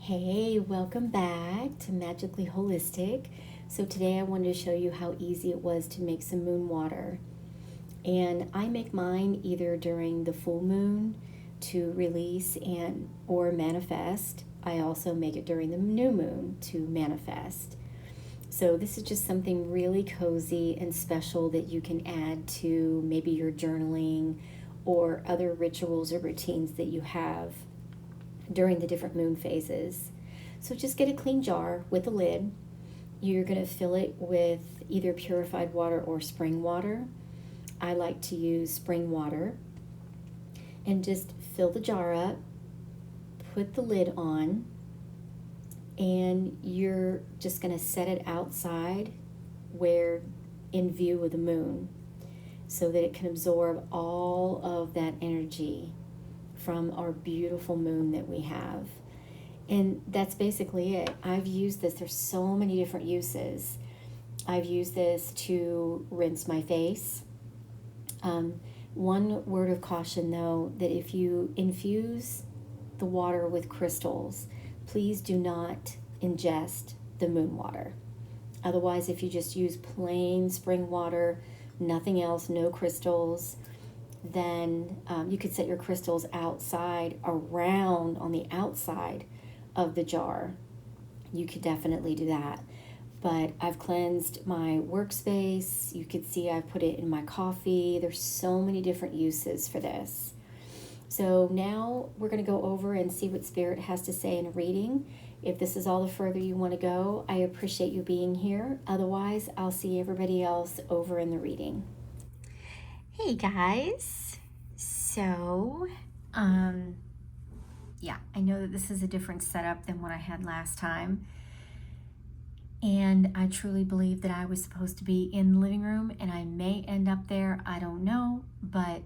Hey, welcome back to Magically Holistic. So today I wanted to show you how easy it was to make some moon water. And I make mine either during the full moon to release and or manifest. I also make it during the new moon to manifest. So this is just something really cozy and special that you can add to maybe your journaling or other rituals or routines that you have during the different moon phases. So just get a clean jar with a lid. You're going to fill it with either purified water or spring water. I like to use spring water. And just fill the jar up, put the lid on, and you're just going to set it outside where in view of the moon so that it can absorb all of that energy from our beautiful moon that we have. And that's basically it. I've used this. There's so many different uses. I've used this to rinse my face. One word of caution though, that if you infuse the water with crystals, please do not ingest the moon water. Otherwise, if you just use plain spring water, nothing else, no crystals, then you could set your crystals outside around on the outside of the jar. You could definitely do that. But I've cleansed my workspace. You could see I've put it in my coffee. There's so many different uses for this. So now we're going to go over and see what Spirit has to say in a reading. If this is all the further you want to go, I appreciate you being here. Otherwise, I'll see everybody else over in the reading. Hey guys. So, yeah, I know that this is a different setup than what I had last time. And I truly believe that I was supposed to be in the living room and I may end up there. I don't know, but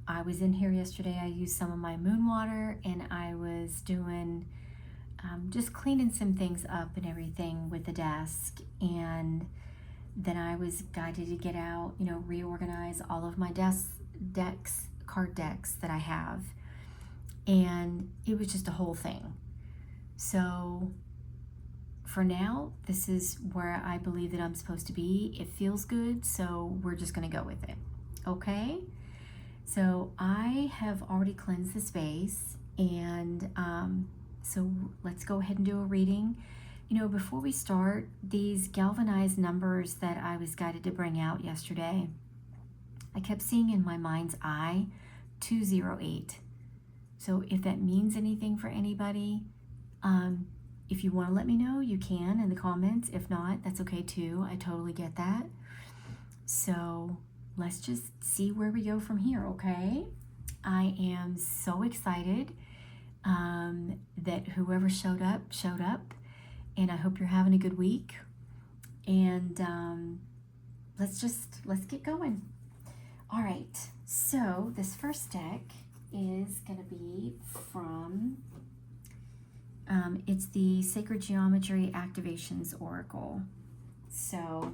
I was in here yesterday. I used some of my moon water and I was doing just cleaning some things up and everything with the desk. And then I was guided to get out, reorganize all of my card decks that I have. And it was just a whole thing. So for now, this is where I believe that I'm supposed to be. It feels good, so we're just going to go with it. Okay? So I have already cleansed the space, and so let's go ahead and do a reading. Before we start, these galvanized numbers that I was guided to bring out yesterday, I kept seeing in my mind's eye 208. So if that means anything for anybody, if you want to let me know, you can in the comments. If not, that's okay too. I totally get that. So let's just see where we go from here, okay? I am so excited that whoever showed up. And I hope you're having a good week. And let's get going. All right, so this first deck is going to be from, it's the Sacred Geometry Activations Oracle. So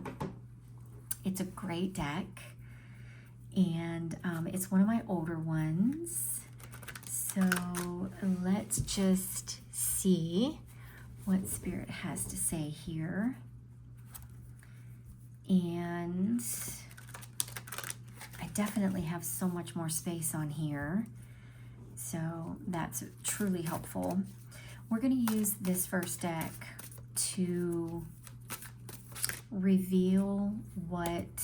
it's a great deck. And it's one of my older ones. So let's just see what Spirit has to say here. And I definitely have so much more space on here. So that's truly helpful. We're going to use this first deck to reveal what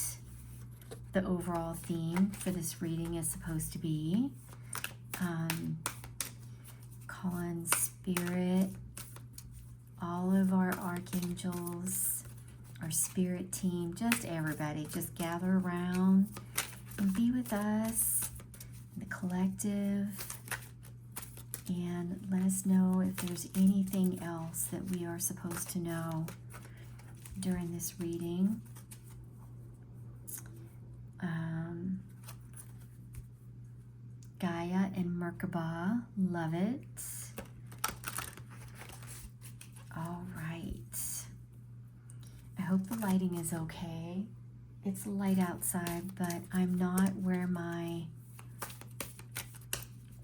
the overall theme for this reading is supposed to be. Call on Spirit, all of our archangels, our spirit team, just everybody, just gather around and be with us, the collective, and let us know if there's anything else that we are supposed to know during this reading. Gaia and Merkaba, love it. All right. I hope the lighting is okay. It's light outside, but I'm not where my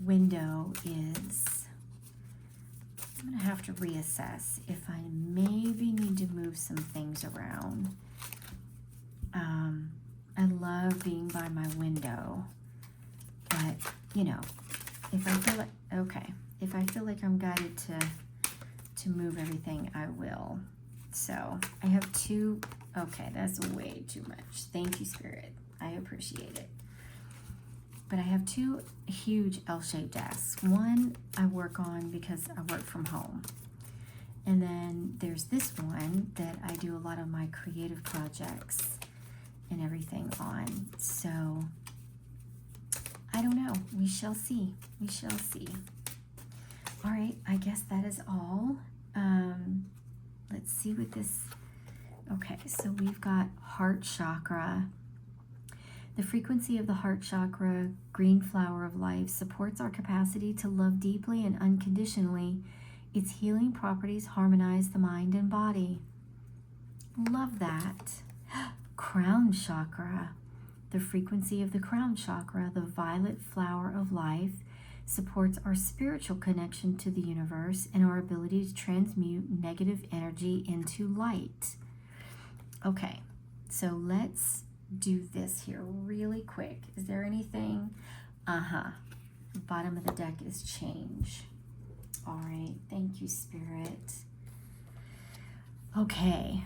window is. I'm going to have to reassess if I maybe need to move some things around. I love being by my window, but you know, if I feel like, okay, if I feel like I'm guided to move everything, I will. So I have two, okay, that's way too much. Thank you, Spirit. I appreciate it. But I have two huge L-shaped desks. One I work on because I work from home. And then there's this one that I do a lot of my creative projects and everything on. So I don't know. We shall see. We shall see. All right, I guess that is all. Let's see what this, okay, so we've got heart chakra. The frequency of the heart chakra, green flower of life, supports our capacity to love deeply and unconditionally. Its healing properties harmonize the mind and body. Love that. Crown chakra. The frequency of the crown chakra, the violet flower of life, supports our spiritual connection to the universe and our ability to transmute negative energy into light. Okay, so let's do this here really quick. Is there anything? The bottom of the deck is change. All right, thank you, Spirit. Okay,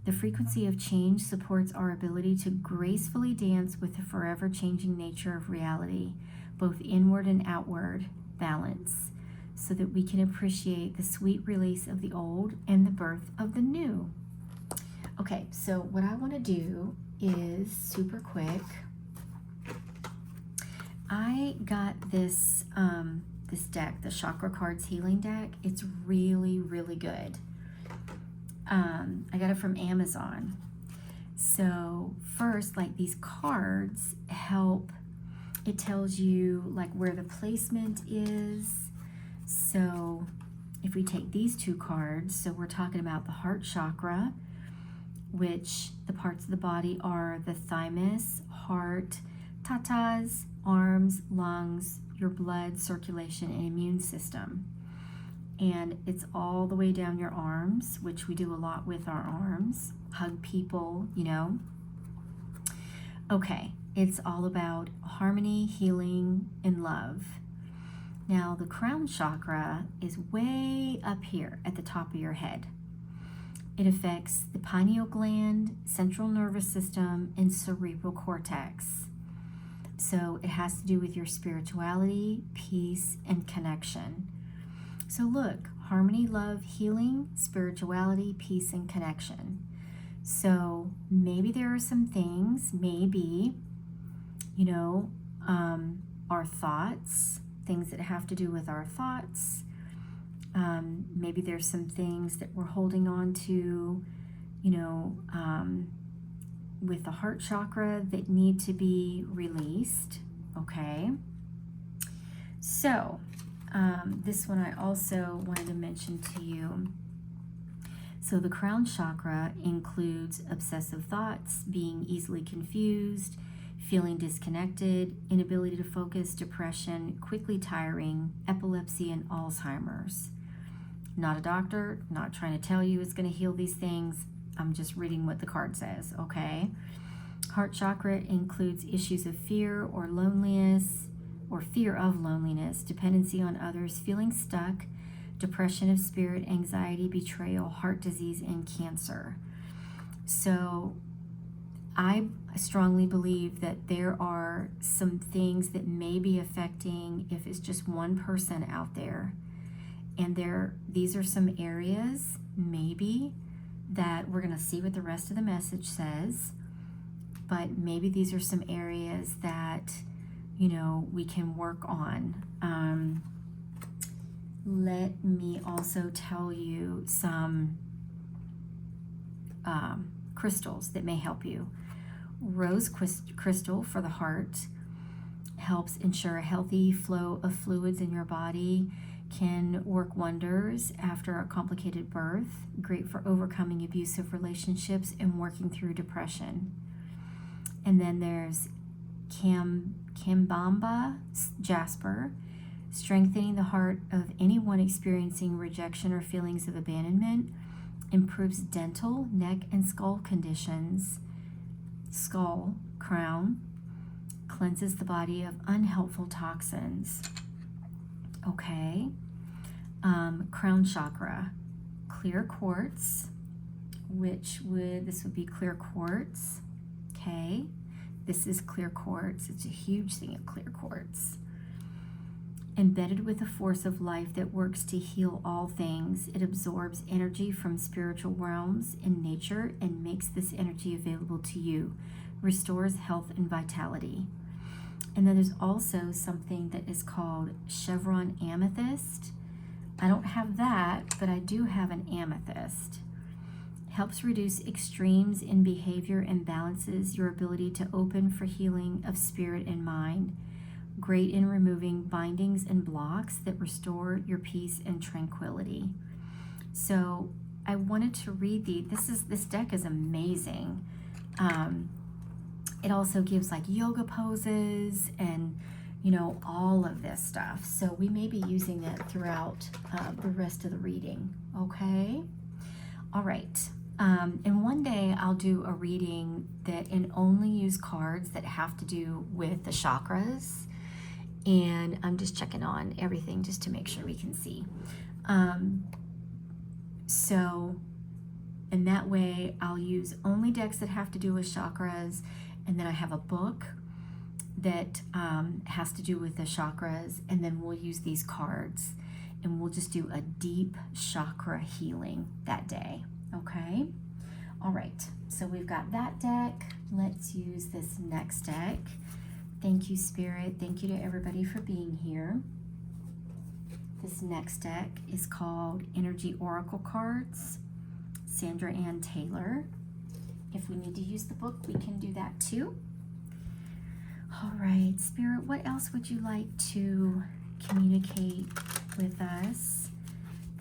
the frequency of change supports our ability to gracefully dance with the forever changing nature of reality, both inward and outward balance, so that we can appreciate the sweet release of the old and the birth of the new. Okay, so what I want to do is super quick. I got this this deck, the Chakra Cards Healing Deck. It's really, really good. I got it from Amazon. So first, like, these cards help. It tells you like where the placement is. So if we take these two cards, so we're talking about the heart chakra, which the parts of the body are the thymus, heart, tatas, arms, lungs, your blood circulation, and immune system. And it's all the way down your arms, which we do a lot with our arms. Hug people, you know. Okay, it's all about harmony, healing, and love. Now, the crown chakra is way up here at the top of your head. It affects the pineal gland, central nervous system, and cerebral cortex. So it has to do with your spirituality, peace, and connection. So look, harmony, love, healing, spirituality, peace, and connection. So maybe there are some things, maybe, you know, our thoughts, things that have to do with our thoughts. Maybe there's some things that we're holding on to, you know, with the heart chakra that need to be released. Okay. So this one I also wanted to mention to you. So the crown chakra includes obsessive thoughts, being easily confused, feeling disconnected, inability to focus, depression, quickly tiring, epilepsy, and Alzheimer's. Not a doctor, not trying to tell you it's going to heal these things. I'm just reading what the card says, okay? Heart chakra includes issues of fear or loneliness, or fear of loneliness, dependency on others, feeling stuck, depression of spirit, anxiety, betrayal, heart disease, and cancer. So I strongly believe that there are some things that may be affecting, if it's just one person out there, and these are some areas maybe that we're going to see what the rest of the message says, but maybe these are some areas that, you know, we can work on. Let me also tell you some crystals that may help you. Rose crystal for the heart helps ensure a healthy flow of fluids in your body, can work wonders after a complicated birth, great for overcoming abusive relationships and working through depression. And then there's Kambamba jasper, strengthening the heart of anyone experiencing rejection or feelings of abandonment, improves dental, neck, and skull conditions, skull, crown, cleanses the body of unhelpful toxins. Okay. Crown chakra, clear quartz, this would be clear quartz. Okay. This is clear quartz. It's a huge thing of clear quartz. Embedded with the force of life that works to heal all things, it absorbs energy from spiritual realms in nature and makes this energy available to you, restores health and vitality. And then there's also something that is called chevron amethyst. I don't have that, but I do have an amethyst. Helps reduce extremes in behavior and balances your ability to open for healing of spirit and mind. Great in removing bindings and blocks that restore your peace and tranquility. So I wanted to read this deck is amazing. It also gives like yoga poses and all of this stuff. So we may be using that throughout the rest of the reading. Okay. All right. And one day I'll do a reading and only use cards that have to do with the chakras. And I'm just checking on everything just to make sure we can see. And that way I'll use only decks that have to do with chakras. And then I have a book that has to do with the chakras. And then we'll use these cards. And we'll just do a deep chakra healing that day. Okay? All right. So we've got that deck. Let's use this next deck. Thank you, Spirit. Thank you to everybody for being here. This next deck is called Energy Oracle Cards, Sandra Ann Taylor. If we need to use the book, we can do that too. All right, Spirit, what else would you like to communicate with us?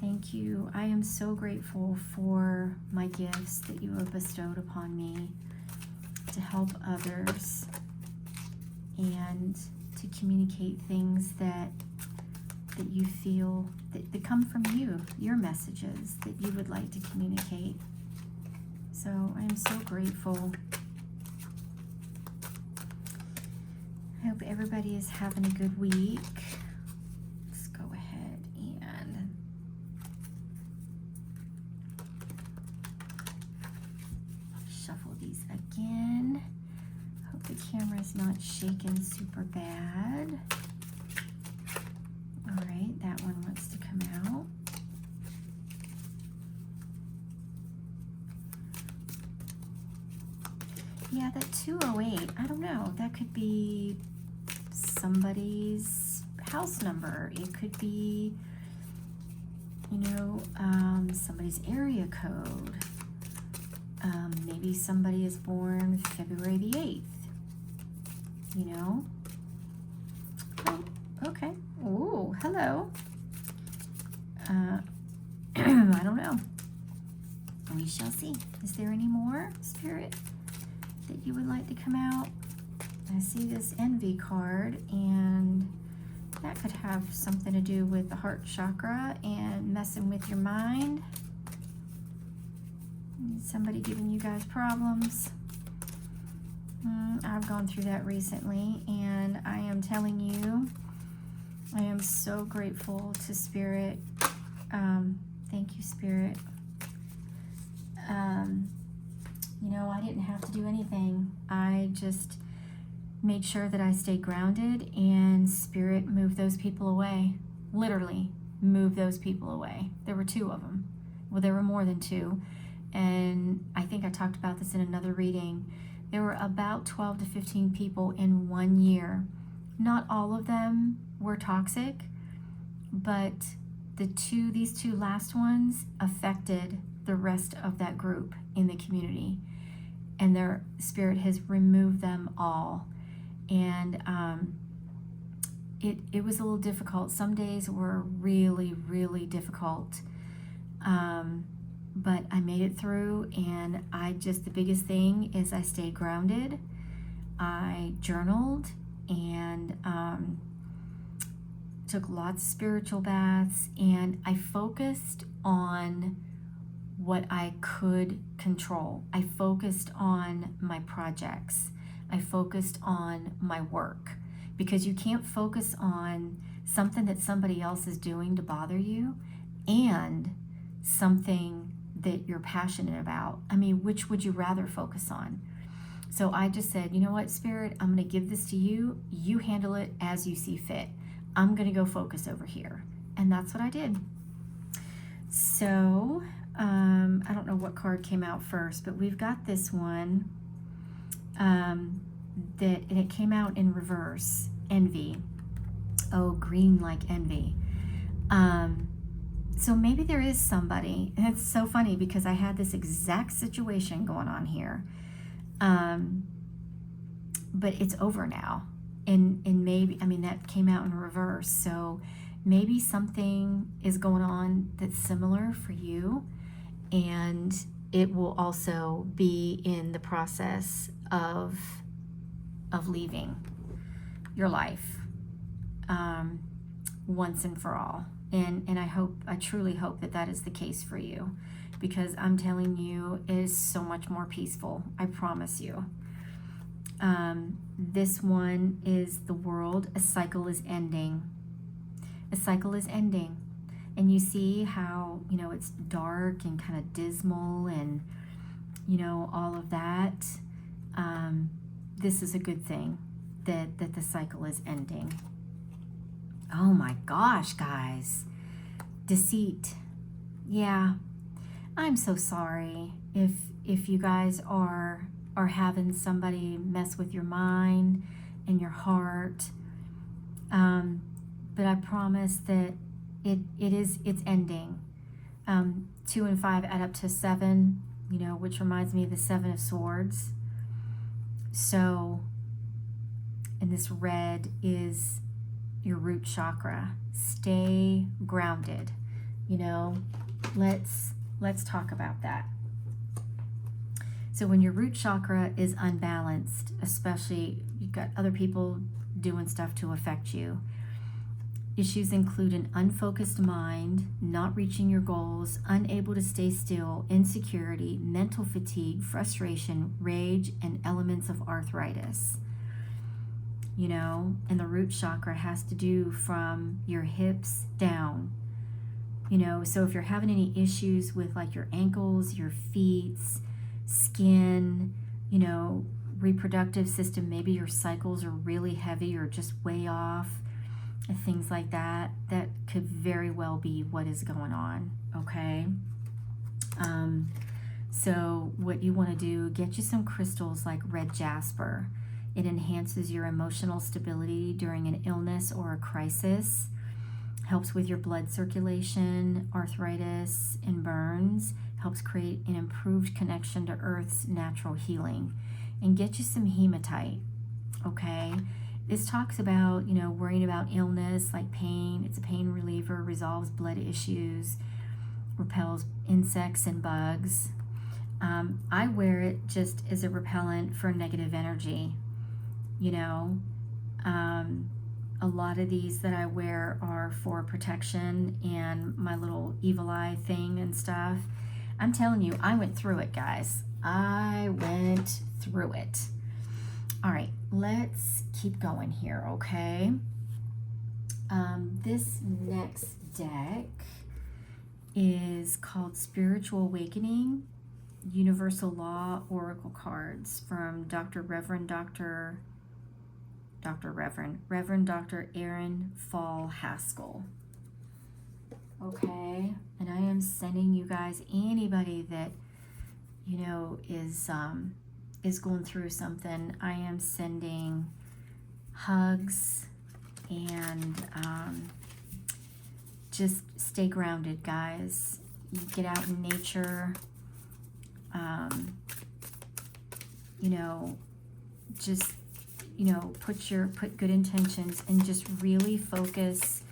Thank you. I am so grateful for my gifts that you have bestowed upon me to help others and to communicate things that you feel that come from you, your messages that you would like to communicate. So I'm so grateful. I hope everybody is having a good week. Let's go ahead and shuffle these again. Hope the camera's not shaking super bad. All right, that one wants to come out. Yeah, that 208, I don't know. That could be somebody's house number. It could be, somebody's area code. Maybe somebody is born February the 8th. Oh, okay. Ooh, hello. I don't know. We shall see. Is there any more, Spirit, that you would like to come out? I see this envy card, and that could have something to do with the heart chakra and messing with your mind. Somebody giving you guys problems. I've gone through that recently, and I am telling you, I am so grateful to Spirit. Thank you, Spirit. I didn't have to do anything. I just made sure that I stayed grounded, and Spirit moved those people away. Literally moved those people away. There were 2 of them. Well, there were more than 2. And I think I talked about this in another reading. There were about 12 to 15 people in 1 year. Not all of them were toxic, but these 2 last ones affected the rest of that group in the community. And their Spirit has removed them all. And it was a little difficult. Some days were really, really difficult. But I made it through, and the biggest thing is I stayed grounded. I journaled, and took lots of spiritual baths, and I focused on what I could control. I focused on my projects. I focused on my work, because you can't focus on something that somebody else is doing to bother you and something that you're passionate about. I mean, which would you rather focus on? So I just said, you know what, Spirit, I'm going to give this to you. You handle it as you see fit. I'm going to go focus over here. And that's what I did. So I don't know what card came out first, but we've got this one and it came out in reverse. Envy. Oh, green like envy. So maybe there is somebody, and it's so funny because I had this exact situation going on here. But it's over now. And maybe, I mean, that came out in reverse. So maybe something is going on that's similar for you, and it will also be in the process of leaving your life once and for all. And I truly hope that that is the case for you, because I'm telling you, it is so much more peaceful. I promise you. This one is the World. A cycle is ending. A cycle is ending. And you see how, you know, it's dark and kind of dismal and, you know, all of that. This is a good thing that the cycle is ending. Oh my gosh, guys. Deceit. Yeah. I'm so sorry if you guys are having somebody mess with your mind and your heart. But I promise that it's ending. 2 and 5 add up to 7, you know, which reminds me of the 7 of Swords. So, and this red is your root chakra. Stay grounded. You know, let's talk about that. So when your root chakra is unbalanced, especially you've got other people doing stuff to affect you, issues include an unfocused mind, not reaching your goals, unable to stay still, insecurity, mental fatigue, frustration, rage, and elements of arthritis. You know, and the root chakra has to do from your hips down. You know, so if you're having any issues with like your ankles, your feet, skin, you know, reproductive system, maybe your cycles are really heavy or just way off, and things like that, that could very well be what is going on, okay? So what you want to do, get you some crystals like red jasper. It enhances your emotional stability during an illness or a crisis, helps with your blood circulation, arthritis, and burns, helps create an improved connection to Earth's natural healing. And get you some hematite, okay? This talks about, you know, worrying about illness, like pain. It's a pain reliever, resolves blood issues, repels insects and bugs. I wear it just as a repellent for negative energy, you know. A lot of these that I wear are for protection and my little evil eye thing and stuff. I'm telling you, I went through it, guys. I went through it. All right, let's keep going here, okay? This next deck is called Spiritual Awakening, Universal Law Oracle Cards from Reverend Dr. Aaron Fall Haskell. Okay, and I am sending you guys, anybody that, you know, is going through something, I am sending hugs and just stay grounded, guys. You get out in nature, you know, just, you know, put good intentions and just really focus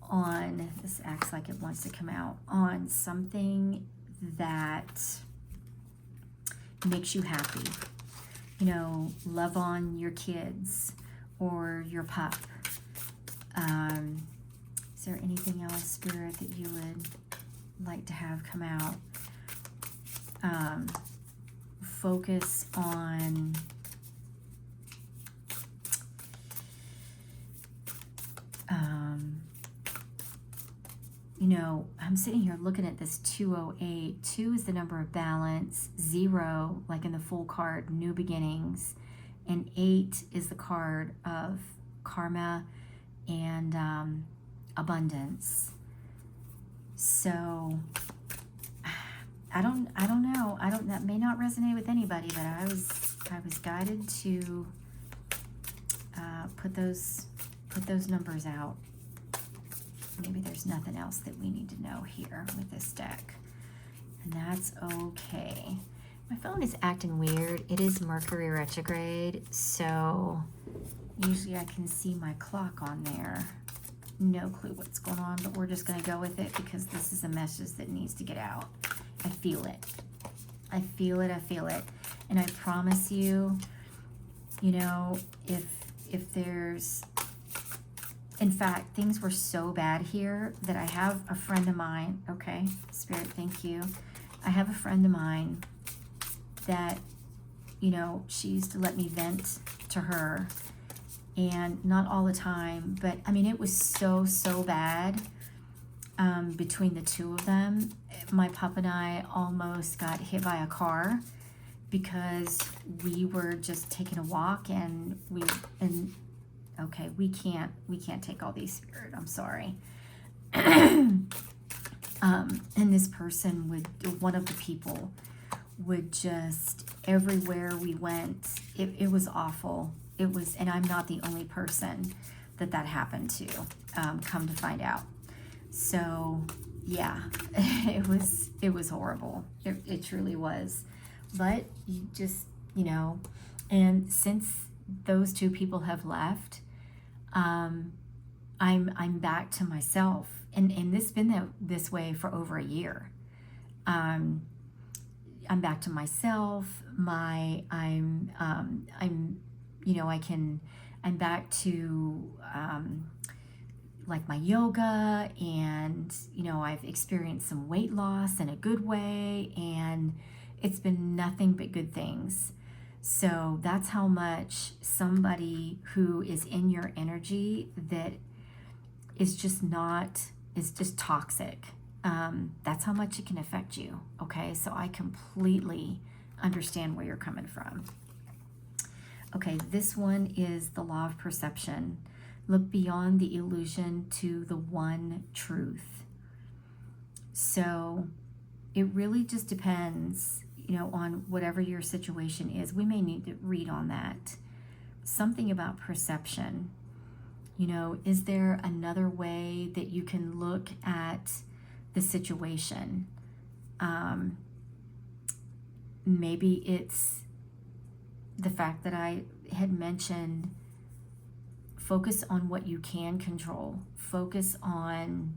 on, this acts like it wants to come out, on something that makes you happy. You know, love on your kids or your pup. Is there anything else, Spirit, that you would like to have come out? Focus on you know, I'm sitting here looking at this 208. 2 is the number of balance, 0, like in the full card, new beginnings, and 8 is the card of karma and abundance. So I don't know. That may not resonate with anybody, but I was guided to put those numbers out. Maybe there's nothing else that we need to know here with this deck, and that's okay. My phone is acting weird. It is Mercury retrograde, so usually I can see my clock on there. No clue what's going on, but we're just going to go with it because this is a message that needs to get out. I feel it. I feel it. I feel it. And I promise you, you know, if there's... In fact, things were so bad here that I have a friend of mine, okay, Spirit, thank you. I have a friend of mine that, you know, she used to let me vent to her, and not all the time, but I mean, it was so bad between the two of them. My pup and I almost got hit by a car because we were just taking a walk, and okay, we can't take all these, Spirit. I'm sorry. And this person one of the people would just, everywhere we went, it was awful. It was, and I'm not the only person that happened to, come to find out. So yeah, it was horrible. It truly was. But you just, you know, and since those two people have left, I'm back to myself, and this been this way for over a year. I'm back to myself. I'm you know, I'm back to like my yoga, and you know, I've experienced some weight loss in a good way, and it's been nothing but good things. So that's how much somebody who is in your energy that is just toxic, that's how much it can affect you, okay? So I completely understand where you're coming from. Okay, this one is the law of perception. Look beyond the illusion to the one truth. So it really just depends, you know, on whatever your situation is. We may need to read on that. Something about perception. You know, is there another way that you can look at the situation? Maybe it's the fact that I had mentioned, focus on what you can control. Focus on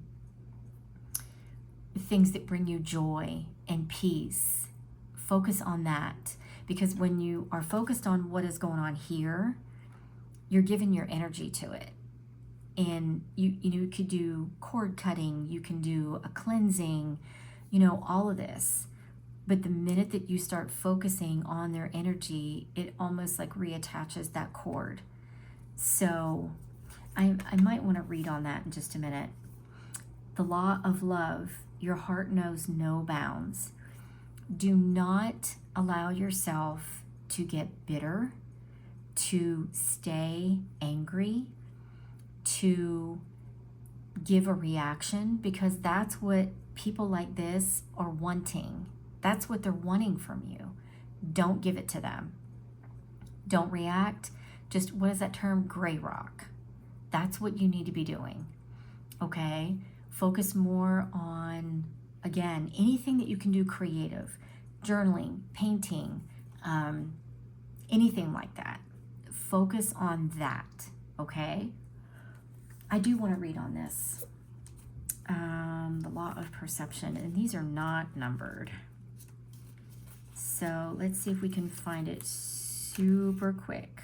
things that bring you joy and peace. Focus on that, because when you are focused on what is going on here, you're giving your energy to it. And you could do cord cutting, you can do a cleansing, you know, all of this. But the minute that you start focusing on their energy, it almost like reattaches that cord. So I might want to read on that in just a minute. The law of love. Your heart knows no bounds. Do not allow yourself to get bitter, to stay angry, to give a reaction, because that's what people like this are wanting. That's what they're wanting from you. Don't give it to them. Don't react. Just, what is that term? Gray rock. That's what you need to be doing. Okay? Focus more on, again, anything that you can do creative. Journaling, painting, anything like that. Focus on that. Okay? I do want to read on this. The law of perception. And these are not numbered. So let's see if we can find it super quick.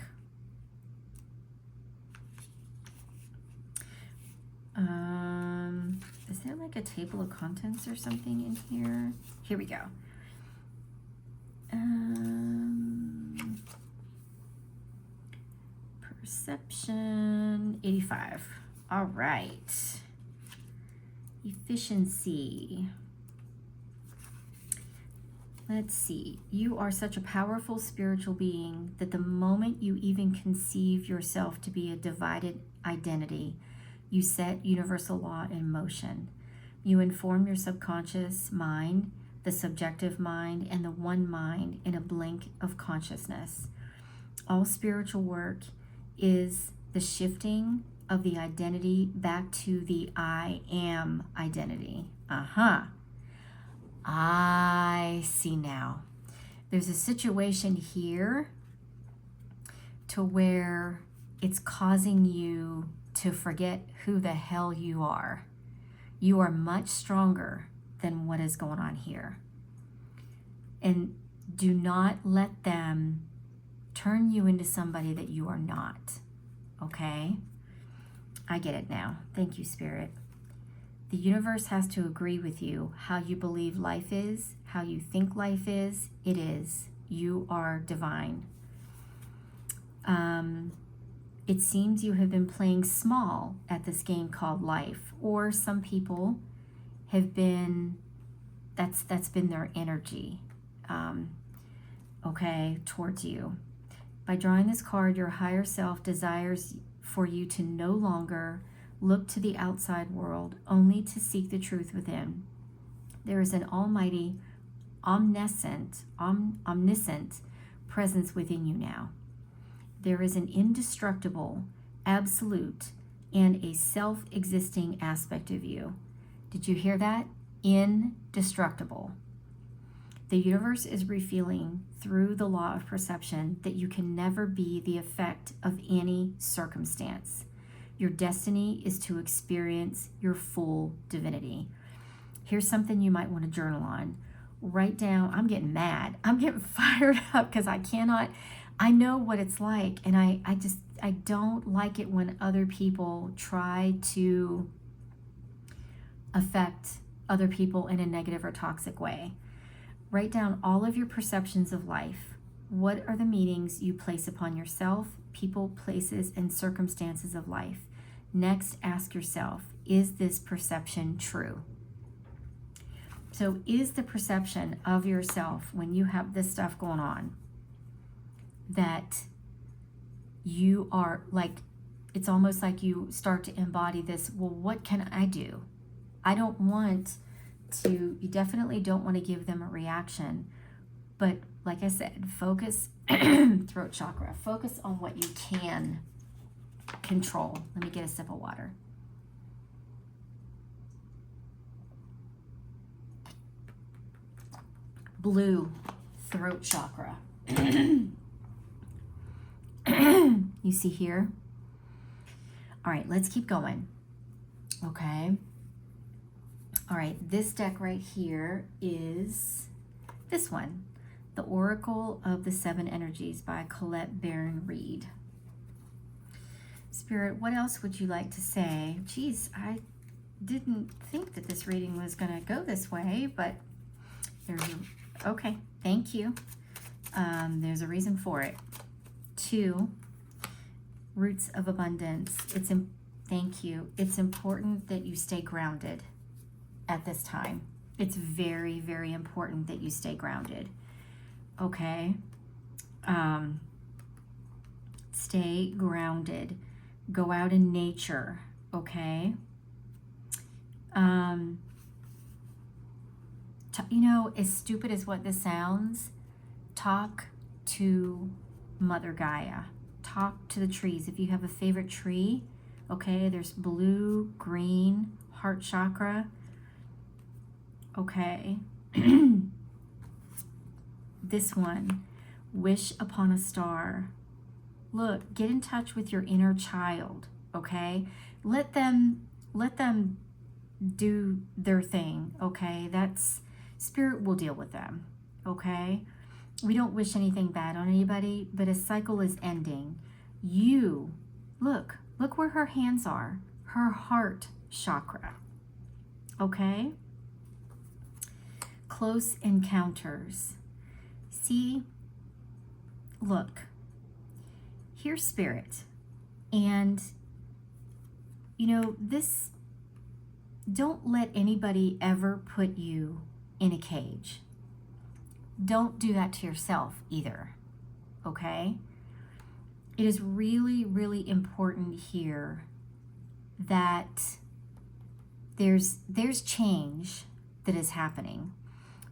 Is there like a table of contents or something in here? Here we go. Perception 85. All right. Efficiency. Let's see. You are such a powerful spiritual being that the moment you even conceive yourself to be a divided identity, you set universal law in motion. You inform your subconscious mind, the subjective mind, and the one mind in a blink of consciousness. All spiritual work is the shifting of the identity back to the I am identity. I see now. There's a situation here to where it's causing you to forget who the hell you are. You are much stronger than what is going on here. And do not let them turn you into somebody that you are not. Okay? I get it now. Thank you, Spirit. The universe has to agree with you. How you believe life is, how you think life is, it is. You are divine. It seems you have been playing small at this game called life, or some people have been, that's been their energy, towards you. By drawing this card, your higher self desires for you to no longer look to the outside world, only to seek the truth within. There is an almighty, omniscient presence within you now. There is an indestructible, absolute, and a self-existing aspect of you. Did you hear that? Indestructible. The universe is revealing through the law of perception that you can never be the effect of any circumstance. Your destiny is to experience your full divinity. Here's something you might want to journal on. Write down, I'm getting mad. I'm getting fired up because I know what it's like, and I don't like it when other people try to affect other people in a negative or toxic way. Write down all of your perceptions of life. What are the meanings you place upon yourself, people, places, and circumstances of life? Next, ask yourself, is this perception true? So is the perception of yourself when you have this stuff going on that you are like, it's almost like you start to embody this, well, what can I do? I don't want to, you definitely don't want to give them a reaction, but like I said, focus, throat chakra, focus on what you can control. Let me get a sip of water. Blue, throat chakra. You see here? All right, let's keep going. Okay. All right, this deck right here is this one, The Oracle of the Seven Energies by Colette Baron Reed. Spirit, what else would you like to say? Geez, I didn't think that this reading was going to go this way, but okay, thank you. There's a reason for it. 2, Roots of Abundance. Thank you. It's important that you stay grounded at this time. It's very, very important that you stay grounded. Okay? Stay grounded. Go out in nature. Okay? As stupid as what this sounds, talk to Mother Gaia. Talk to the trees. If you have a favorite tree, okay, there's blue, green, heart chakra. Okay. This one, wish upon a star. Look, get in touch with your inner child, okay? Let them do their thing, okay? Spirit will deal with them, okay? We don't wish anything bad on anybody, but a cycle is ending. Look where her hands are, her heart chakra. Okay? Close encounters. See, look, here's Spirit. And, you know, this, don't let anybody ever put you in a cage. Don't do that to yourself either, okay? It is really, really important here that there's change that is happening.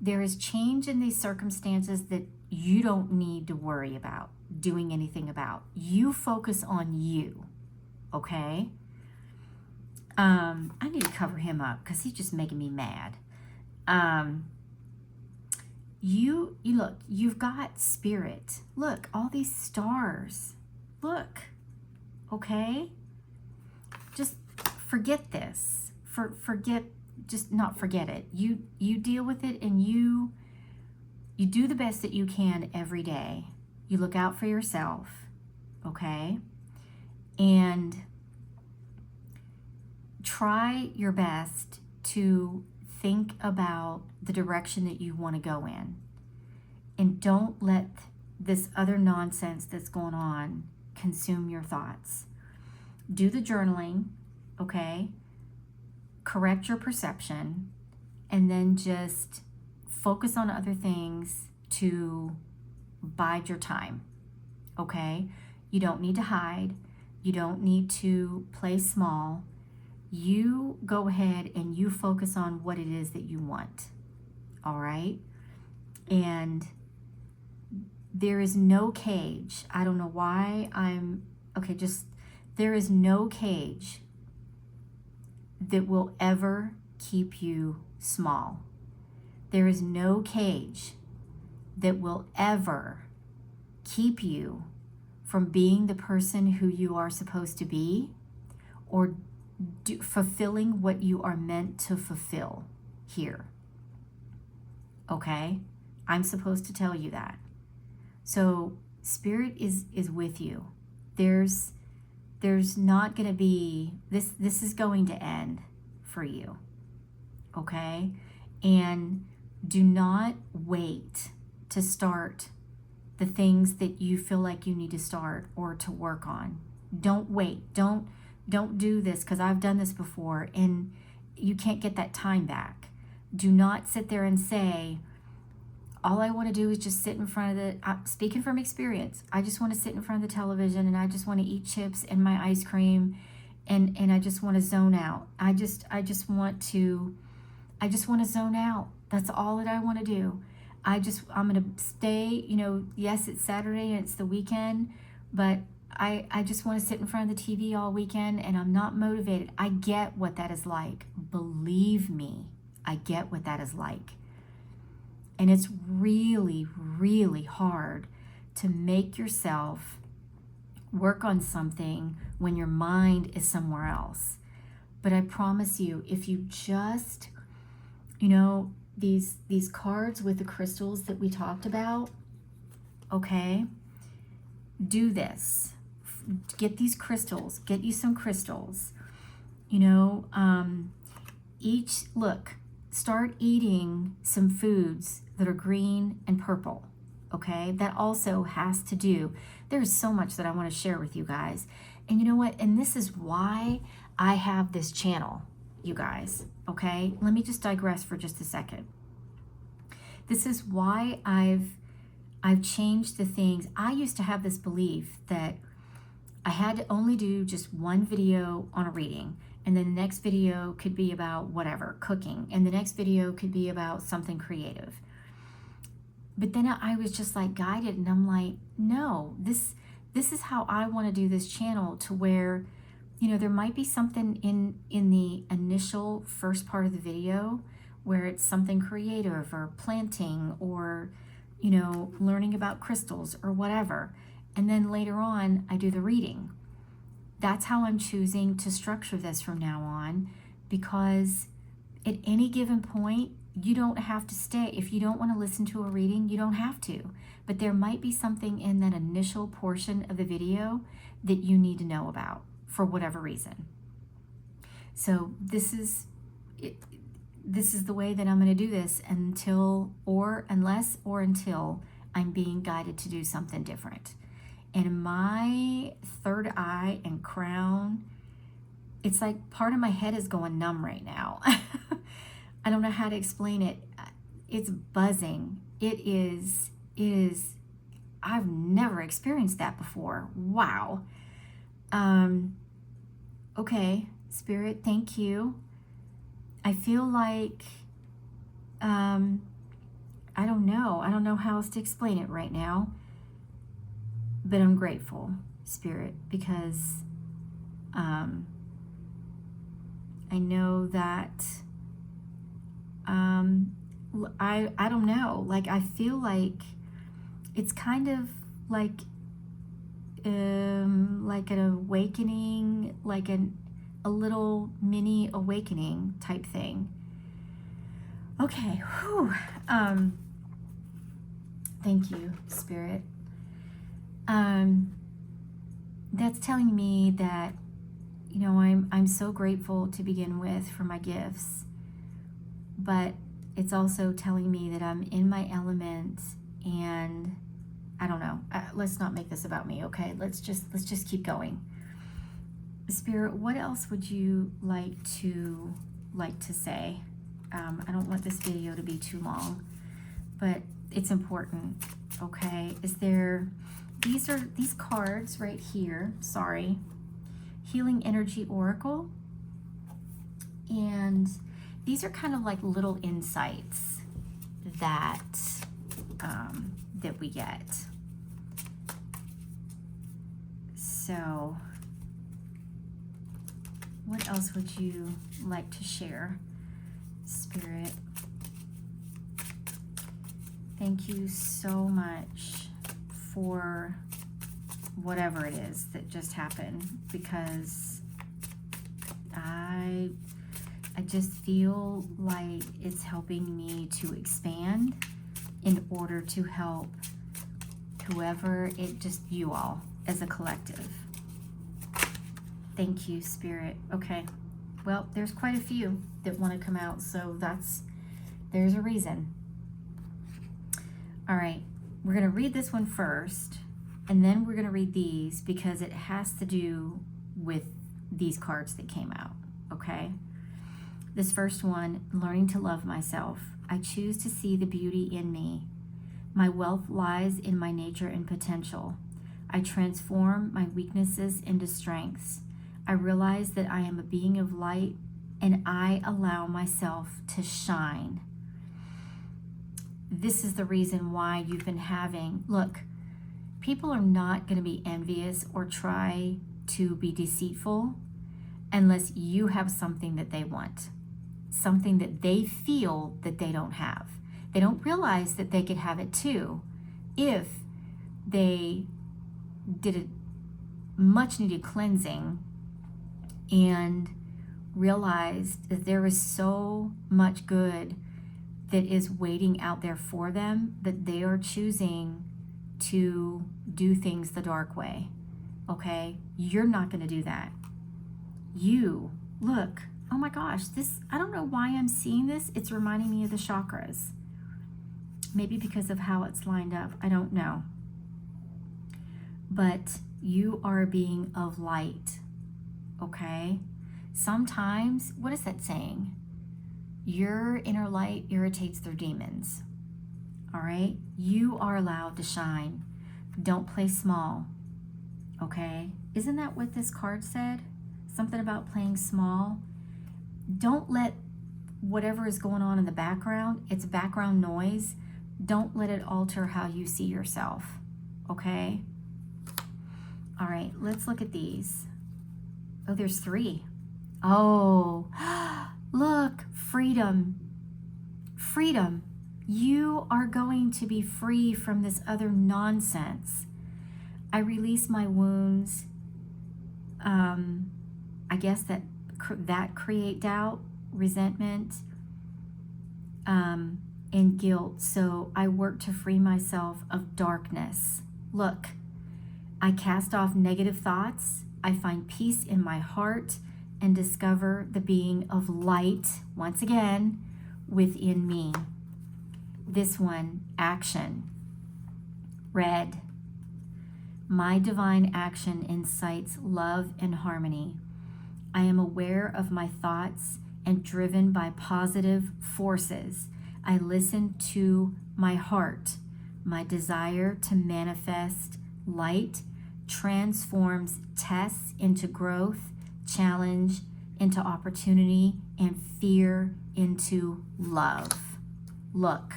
There is change in these circumstances that you don't need to worry about doing anything about. You focus on you, okay? I need to cover him up because he's just making me mad. You look, you've got Spirit. Look, all these stars. Look, okay? Just forget this. Just not forget it. You deal with it, and you do the best that you can every day. You look out for yourself, okay? And try your best to think about the direction that you want to go in. And don't let this other nonsense that's going on consume your thoughts. Do the journaling, okay? Correct your perception, and then just focus on other things to bide your time, okay? You don't need to hide. You don't need to play small. You go ahead and you focus on what it is that you want, all right? And there is no cage. I don't know why there is no cage that will ever keep you small. There is no cage that will ever keep you from being the person who you are supposed to be, or fulfilling what you are meant to fulfill here. Okay? I'm supposed to tell you that. So Spirit is with you. There's not going to be, this is going to end for you. Okay? And do not wait to start the things that you feel like you need to start or to work on. Don't wait. Don't do this, because I've done this before and you can't get that time back. Do not sit there and say, all I want to do is just sit in front of speaking from experience, I just want to sit in front of the television and I just want to eat chips and my ice cream and I just want to zone out. I just want to zone out. That's all that I want to do. I'm going to stay, yes, it's Saturday and it's the weekend, but I just want to sit in front of the TV all weekend and I'm not motivated. I get what that is like. Believe me, I get what that is like. And it's really, really hard to make yourself work on something when your mind is somewhere else. But I promise you, if you just, these cards with the crystals that we talked about, okay, do this. Get these crystals. Get you some crystals. Start eating some foods that are green and purple, okay? That also has to do, there's so much that I want to share with you guys. And you know what? And this is why I have this channel, you guys, okay? Let me just digress for just a second. This is why I've changed the things. I used to have this belief that I had to only do just one video on a reading, and then the next video could be about whatever, cooking, and the next video could be about something creative. But then I was just like guided, and I'm like, no, this is how I want to do this channel, to where, there might be something in the initial first part of the video where it's something creative or planting or, learning about crystals or whatever. And then later on, I do the reading. That's how I'm choosing to structure this from now on, because at any given point, you don't have to stay. If you don't want to listen to a reading, you don't have to. But there might be something in that initial portion of the video that you need to know about for whatever reason. So this is, this is the way that I'm going to do this until I'm being guided to do something different. And my third eye and crown, it's like part of my head is going numb right now. I don't know how to explain it. It's buzzing. It is, I've never experienced that before. Wow. Okay, Spirit, thank you. I feel like, I don't know how else to explain it right now, but I'm grateful, Spirit, because I know that I don't know, like I feel like it's kind of like an awakening, like a little mini awakening type thing. Okay, whew. Thank you, Spirit. That's telling me that, you know, I'm so grateful to begin with for my gifts, but it's also telling me that I'm in my element, and I don't know. Let's not make this about me, okay? Let's just keep going. Spirit, what else would you like to say? I don't want this video to be too long, but it's important, okay? These cards right here, sorry, Healing Energy Oracle, and these are kind of like little insights that we get. So what else would you like to share, Spirit? Thank you so much for whatever it is that just happened, because I just feel like it's helping me to expand in order to help whoever, you all as a collective. Thank you, Spirit. Okay, well, there's quite a few that want to come out, so there's a reason. All right, we're going to read this one first, and then we're going to read these because it has to do with these cards that came out, okay? This first one, learning to love myself. I choose to see the beauty in me. My wealth lies in my nature and potential. I transform my weaknesses into strengths. I realize that I am a being of light, and I allow myself to shine. This is the reason why you've been having, look, people are not going to be envious or try to be deceitful unless you have something that they want, something that they feel that they don't have. They don't realize that they could have it too if they did a much needed cleansing and realized that there is so much good that is waiting out there for them, that they are choosing to do things the dark way, okay? You're not going to do that. You, look, oh my gosh, this, I don't know why I'm seeing this. It's reminding me of the chakras. Maybe because of how it's lined up, I don't know. But you are a being of light, okay? Sometimes, what is that saying? Your inner light irritates their demons, all right? You are allowed to shine. Don't play small, okay? Isn't that what this card said? Something about playing small? Don't let whatever is going on in the background, it's background noise, don't let it alter how you see yourself, okay? All right, let's look at these. Oh, there's 3. Oh, look, freedom. Freedom. You are going to be free from this other nonsense. I release my wounds. I guess that create doubt, resentment, and guilt. So I work to free myself of darkness. Look, I cast off negative thoughts. I find peace in my heart and discover the being of light. Once again, within me. This one, action. Red. My divine action incites love and harmony. I am aware of my thoughts and driven by positive forces. I listen to my heart. My desire to manifest light transforms tests into growth, challenge into opportunity, and fear into love. Look,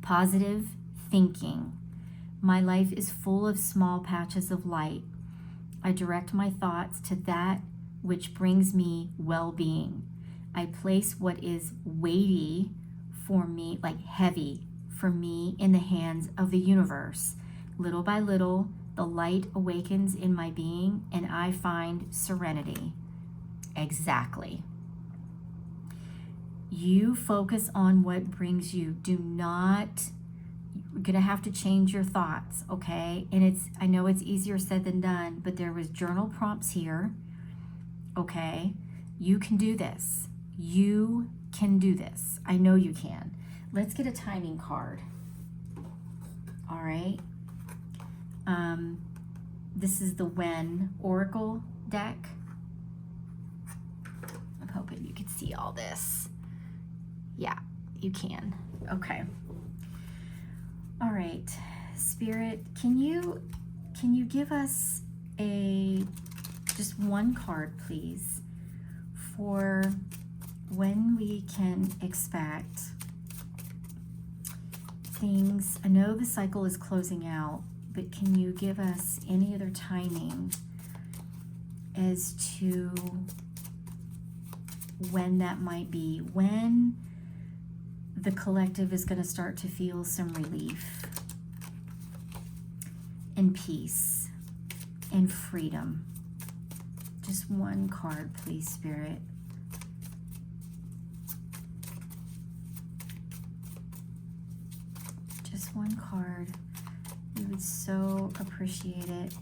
positive thinking. My life is full of small patches of light. I direct my thoughts to that which brings me well-being. I place what is weighty for me, like heavy for me, in the hands of the universe. Little by little, the light awakens in my being and I find serenity. Exactly. You focus on what brings you. You're gonna have to change your thoughts, okay? And I know it's easier said than done, but there was journal prompts here, okay? You can do this. You can do this. I know you can. Let's get a timing card. All right. This is the When Oracle deck. I'm hoping you can see all this. Yeah, you can. Okay. All right, Spirit, can you give us just one card, please, for when we can expect things? I know the cycle is closing out, but can you give us any other timing as to when that might be? When the collective is going to start to feel some relief and peace and freedom. Just one card, please, Spirit. Just one card. We would so appreciate it.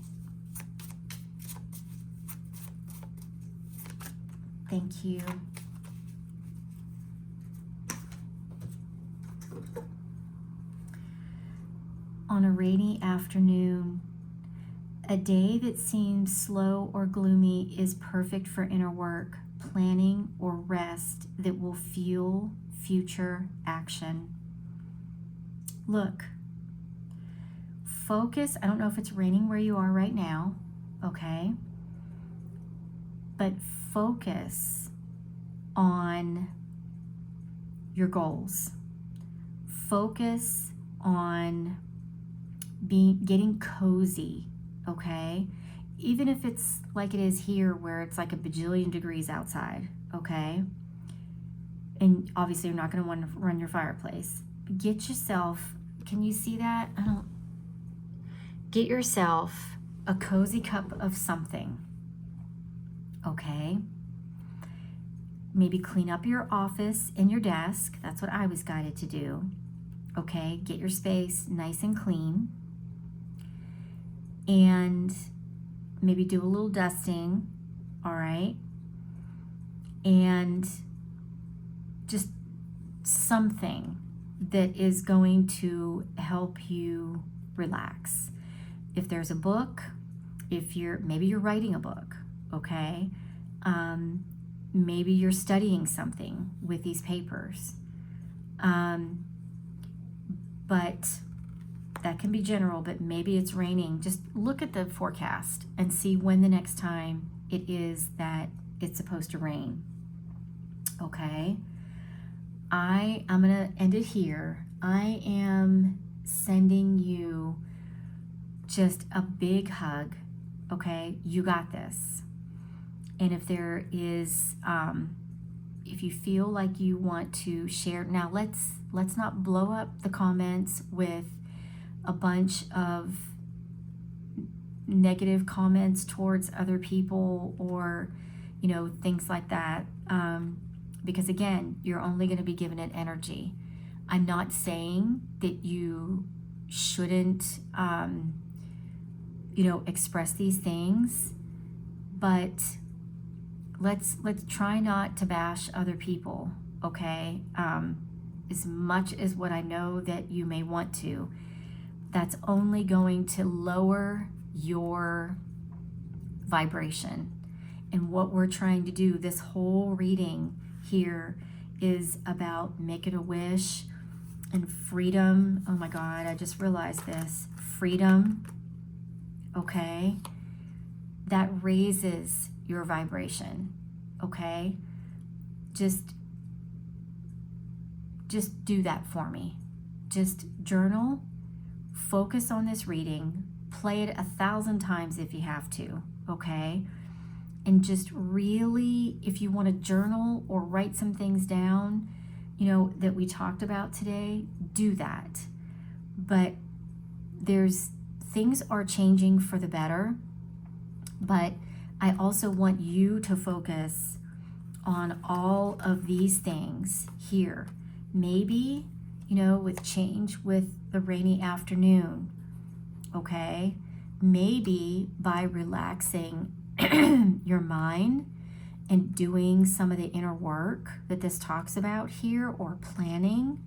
Thank you. On a rainy afternoon, a day that seems slow or gloomy is perfect for inner work, planning, or rest that will fuel future action. Look, focus. I don't know if it's raining where you are right now, okay? But focus on your goals. Focus on getting cozy, okay? Even if it's like it is here where it's like a bajillion degrees outside, okay? And obviously you're not going to want to run your fireplace. Get yourself, can you see that? Get yourself a cozy cup of something, okay? Maybe clean up your office and your desk. That's what I was guided to do, okay? Get your space nice and clean. And maybe do a little dusting, all right? And just something that is going to help you relax. If there's a book, maybe you're writing a book, okay? Maybe you're studying something with these papers. But that can be general, but maybe it's raining. Just look at the forecast and see when the next time it is that it's supposed to rain. Okay? I'm going to end it here. I am sending you just a big hug. Okay? You got this. And if there is, if you feel like you want to share, now let's not blow up the comments with a bunch of negative comments towards other people or, things like that. Because again, you're only going to be given it energy. I'm not saying that you shouldn't, express these things, but let's try not to bash other people, okay? As much as what I know that you may want to, that's only going to lower your vibration. And what we're trying to do, this whole reading here, is about making a wish and freedom. Oh my God, I just realized this. Freedom, okay? That raises your vibration, okay? Just do that for me. Just journal, focus on this reading, play it 1,000 times if you have to, okay? And just really, if you want to journal or write some things down, you know, that we talked about today, do that. But things are changing for the better, but I also want you to focus on all of these things here. Maybe, you know, with change with the rainy afternoon, okay? Maybe by relaxing your mind and doing some of the inner work that this talks about here, or planning,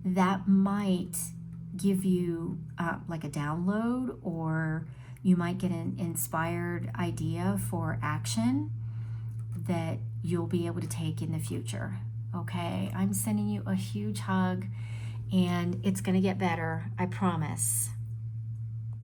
that might give you like a download, or you might get an inspired idea for action that you'll be able to take in the future. Okay, I'm sending you a huge hug, and it's going to get better, I promise.